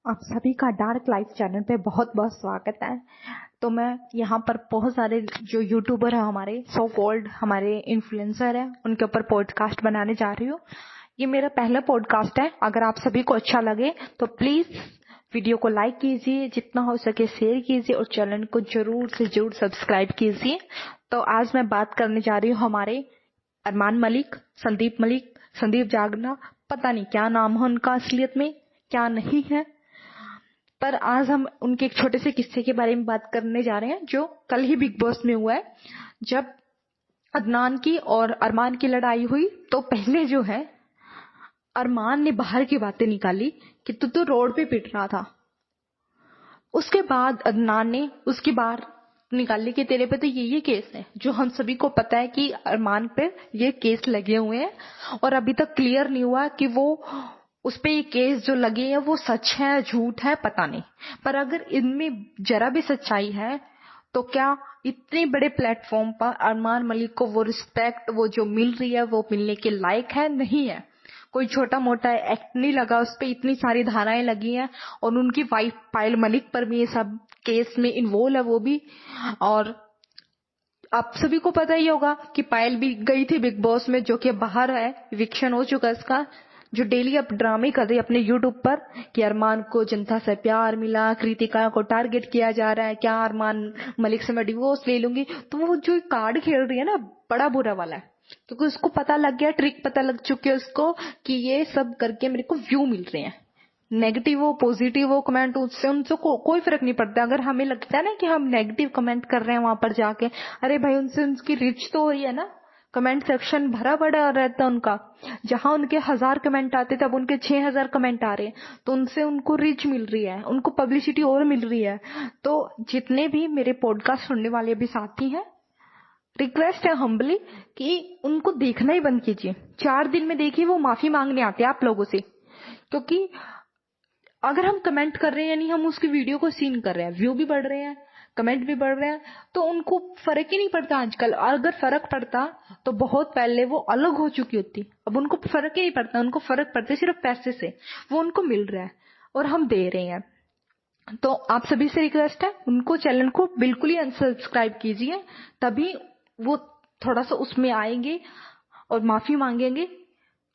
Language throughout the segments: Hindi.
आप सभी का डार्क लाइफ चैनल पे बहुत बहुत स्वागत है। तो मैं यहाँ पर बहुत सारे जो यूट्यूबर है, हमारे सो कॉल्ड हमारे इन्फ्लुएंसर है, उनके ऊपर पॉडकास्ट बनाने जा रही हूँ। ये मेरा पहला पॉडकास्ट है। अगर आप सभी को अच्छा लगे तो प्लीज वीडियो को लाइक कीजिए, जितना हो सके शेयर कीजिए और चैनल को जरूर से जरूर सब्सक्राइब कीजिए। तो आज मैं बात करने जा रही हूँ हमारे अरमान मलिक, संदीप जागना, पता नहीं क्या नाम है उनका असलियत में, क्या नहीं है, पर आज हम उनके एक छोटे से किस्से के बारे में बात करने जा रहे हैं जो कल ही बिग बॉस में हुआ है। जब अदनान की और अरमान की लड़ाई हुई तो पहले जो है अरमान ने बाहर की बातें निकाली कि तू तो रोड पे पिट रहा था। उसके बाद अदनान ने उसकी बात निकाली कि तेरे पे तो ये केस है, जो हम सभी को पता है कि अरमान पे ये केस लगे हुए हैं और अभी तक क्लियर नहीं हुआ कि वो उस पे ये केस जो लगे हैं वो सच है झूठ है, पता नहीं। पर अगर इनमें जरा भी सच्चाई है तो क्या इतने बड़े प्लेटफॉर्म पर अरमान मलिक को वो रिस्पेक्ट वो जो मिल रही है वो मिलने के लायक है? नहीं है। कोई छोटा मोटा एक्ट नहीं लगा उस पे, इतनी सारी धाराएं लगी हैं और उनकी वाइफ पायल मलिक पर भी ये सब केस में इन्वॉल्व है वो भी। और आप सभी को पता ही होगा कि पायल भी गई थी बिग बॉस में, जो कि बाहर है, इविक्शन हो चुका है इसका। जो डेली अब ड्रामे कर रही है अपने यूट्यूब पर कि अरमान को जनता से प्यार मिला, कृतिका को टारगेट किया जा रहा है, क्या अरमान मलिक से मैं डिवोर्स ले लूंगी। तो वो जो कार्ड खेल रही है ना, बड़ा बुरा वाला है, क्योंकि उसको पता लग गया, ट्रिक पता लग चुकी है उसको कि ये सब करके मेरे को व्यू मिल रहे हैं। नेगेटिव हो पॉजिटिव हो कमेंट, उससे उनसे कोई फर्क नहीं पड़ता। अगर हमें लगता है ना कि हम नेगेटिव कमेंट कर रहे हैं वहां पर जाके, अरे भाई उनसे उनकी रीच तो हो रही है ना। कमेंट सेक्शन भरा पड़ा रहता है उनका, जहां उनके 1000 कमेंट आते थे अब उनके 6000 कमेंट आ रहे हैं, तो उनसे उनको रीच मिल रही है, उनको पब्लिसिटी और मिल रही है। तो जितने भी मेरे पॉडकास्ट सुनने वाले भी साथी हैं, रिक्वेस्ट है हम्बली कि उनको देखना ही बंद कीजिए। 4 दिन में देखिए वो माफी मांगने आते हैं आप लोगों से, क्योंकि अगर हम कमेंट कर रहे हैं यानी हम उसकी वीडियो को सीन कर रहे हैं, व्यू भी बढ़ रहे हैं, कमेंट भी बढ़ रहे हैं, तो उनको फर्क ही नहीं पड़ता आजकल। और अगर फर्क पड़ता तो बहुत पहले वो अलग हो चुकी होती। अब उनको फर्क ही नहीं पड़ता, उनको फर्क पड़ता है सिर्फ पैसे से, वो उनको मिल रहा है और हम दे रहे हैं। तो आप सभी से रिक्वेस्ट है, उनको चैनल को बिल्कुल ही अनसब्सक्राइब कीजिए, तभी वो थोड़ा सा उसमें आएंगे और माफी मांगेंगे,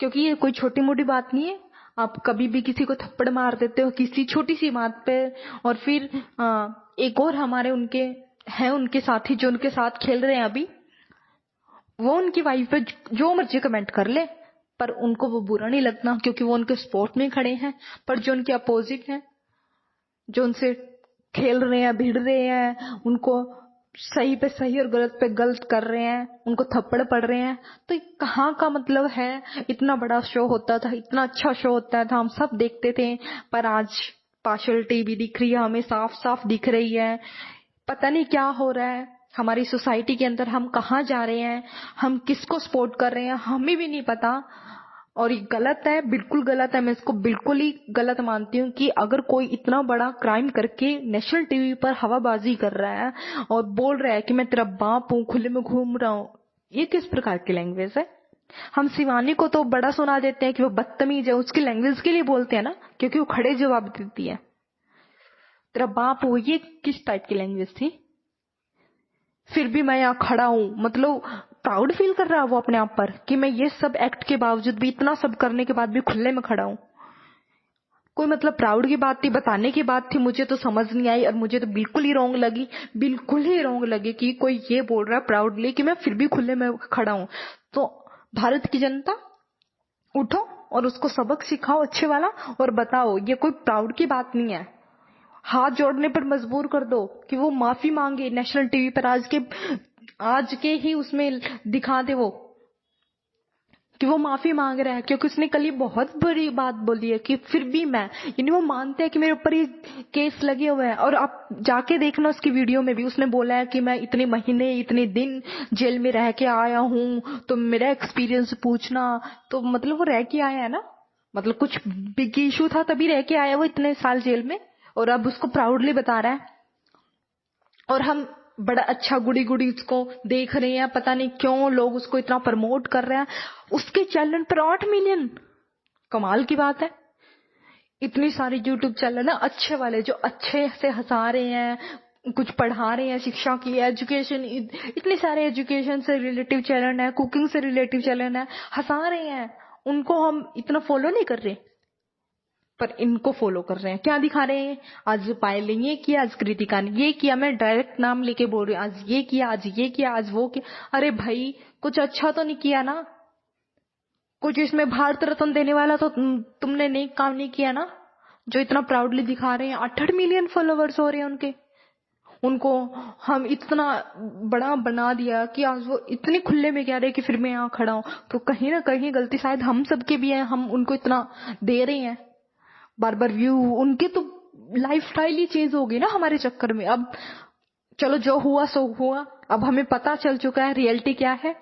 क्योंकि ये कोई छोटी मोटी बात नहीं है। आप कभी भी किसी को थप्पड़ मार देते हो किसी छोटी सी बात पे, और फिर एक और हमारे उनके साथी जो उनके साथ खेल रहे हैं अभी, वो उनकी वाइफ पे जो मर्जी कमेंट कर ले, पर उनको वो बुरा नहीं लगता क्योंकि वो उनके सपोर्ट में खड़े हैं। पर जो उनके अपोजिट हैं, जो उनसे खेल रहे हैं, भिड़ रहे हैं, उनको सही पे सही और गलत पे गलत कर रहे हैं, उनको थप्पड़ पड़ रहे हैं, तो ये कहाँ का मतलब है? इतना बड़ा शो होता था, इतना अच्छा शो होता था, हम सब देखते थे, पर आज पार्शियलिटी भी दिख रही है, हमें साफ साफ दिख रही है। पता नहीं क्या हो रहा है हमारी सोसाइटी के अंदर, हम कहाँ जा रहे हैं, हम किसको सपोर्ट कर रहे हैं हमें भी नहीं पता। और ये गलत है, बिल्कुल गलत है। मैं इसको बिल्कुल ही गलत मानती हूँ कि अगर कोई इतना बड़ा क्राइम करके नेशनल टीवी पर हवाबाजी कर रहा है और बोल रहा है कि मैं तेरा बाप हूँ, खुले में घूम रहा हूँ, ये किस प्रकार की लैंग्वेज है? हम शिवानी को तो बड़ा सुना देते हैं कि वो बदतमीज है, उसकी लैंग्वेज के लिए बोलते हैं ना, क्योंकि वो खड़े जवाब देती है। तेरा बाप हो, ये किस टाइप की लैंग्वेज थी? फिर भी मैं यहाँ खड़ा हूँ, मतलब प्राउड फील कर रहा है वो अपने आप पर कि मैं ये सब एक्ट के बावजूद भी, इतना सब करने के बाद भी खुले में खड़ा हूँ। कोई मतलब प्राउड की बात थी, बताने की बात थी, मुझे तो समझ नहीं आई और मुझे तो बिल्कुल ही रॉन्ग लगी, बिल्कुल ही रॉन्ग लगी कि कोई ये बोल रहा है प्राउडली कि मैं फिर भी खुले में खड़ा हूँ। तो भारत की जनता उठो और उसको सबक सिखाओ अच्छे वाला और बताओ ये कोई प्राउड की बात नहीं है। हाथ जोड़ने पर मजबूर कर दो कि वो माफी मांगे नेशनल टीवी पर, आज के ही उसमें दिखा दे वो कि वो माफी मांग रहा है, क्योंकि उसने कल ये बहुत बड़ी बात बोली है कि फिर भी मैं, यानी वो मानते हैं कि मेरे ऊपर ये केस लगे हुए हैं। और आप जाके देखना उसकी वीडियो में भी उसने बोला है कि मैं इतने महीने इतने दिन जेल में रह के आया हूँ, तो मेरा एक्सपीरियंस पूछना। तो मतलब वो रह के आया है ना, मतलब कुछ बिग इशू था तभी रह के आया वो इतने साल जेल में, और अब उसको प्राउडली बता रहा है। और हम बड़ा अच्छा गुड़ी गुड़ी उसको देख रहे हैं, पता नहीं क्यों लोग उसको इतना प्रमोट कर रहे हैं। उसके चैनल पर 8 मिलियन, कमाल की बात है। इतनी सारी यूट्यूब चैनल है अच्छे वाले, जो अच्छे से हंसा रहे हैं, कुछ पढ़ा रहे हैं, शिक्षा की, एजुकेशन, इतने सारे एजुकेशन से रिलेटिव चैनल है, कुकिंग से रिलेटिव चैनल है, हंसा रहे हैं। उनको हम इतना फॉलो नहीं कर रहे, पर इनको फॉलो कर रहे हैं। क्या दिखा रहे हैं? आज पायल ने ये किया, आज कृतिका ने ये किया, मैं डायरेक्ट नाम लेके बोल रही हूँ, आज ये किया, आज ये किया, आज वो किया। अरे भाई, कुछ अच्छा तो नहीं किया ना? कुछ इसमें भारत रत्न देने वाला तो तुमने नहीं काम नहीं किया ना, जो इतना प्राउडली दिखा रहे हैं। 8 मिलियन फॉलोवर्स हो रहे हैं उनके। उनको हम इतना बड़ा बना दिया कि आज वो इतने खुले में कह रहे कि फिर मैं यहाँ खड़ा हूं। तो कहीं ना कहीं गलती शायद हम सबके भी है, हम उनको इतना दे रहे हैं बार बार व्यू। उनके तो लाइफस्टाइल ही चेंज हो गई ना हमारे चक्कर में। अब चलो, जो हुआ सो हुआ, अब हमें पता चल चुका है रियलिटी क्या है,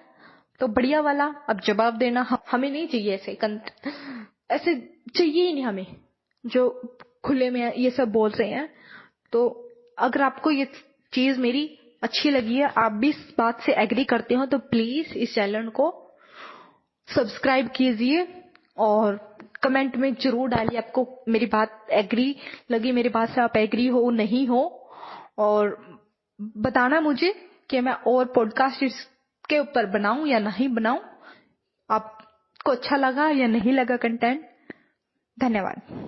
तो बढ़िया वाला अब जवाब देना। हमें नहीं चाहिए ऐसे चाहिए ही नहीं हमें, जो खुले में ये सब बोल रहे हैं। तो अगर आपको ये चीज मेरी अच्छी लगी है, आप भी इस बात से एग्री करते हो, तो प्लीज इस चैनल को सब्सक्राइब कीजिए और कमेंट में जरूर डालिए आपको मेरी बात एग्री लगी, मेरी बात से आप एग्री हो नहीं हो, और बताना मुझे कि मैं और पॉडकास्ट इसके ऊपर बनाऊं या नहीं बनाऊं, आपको अच्छा लगा या नहीं लगा कंटेंट। धन्यवाद।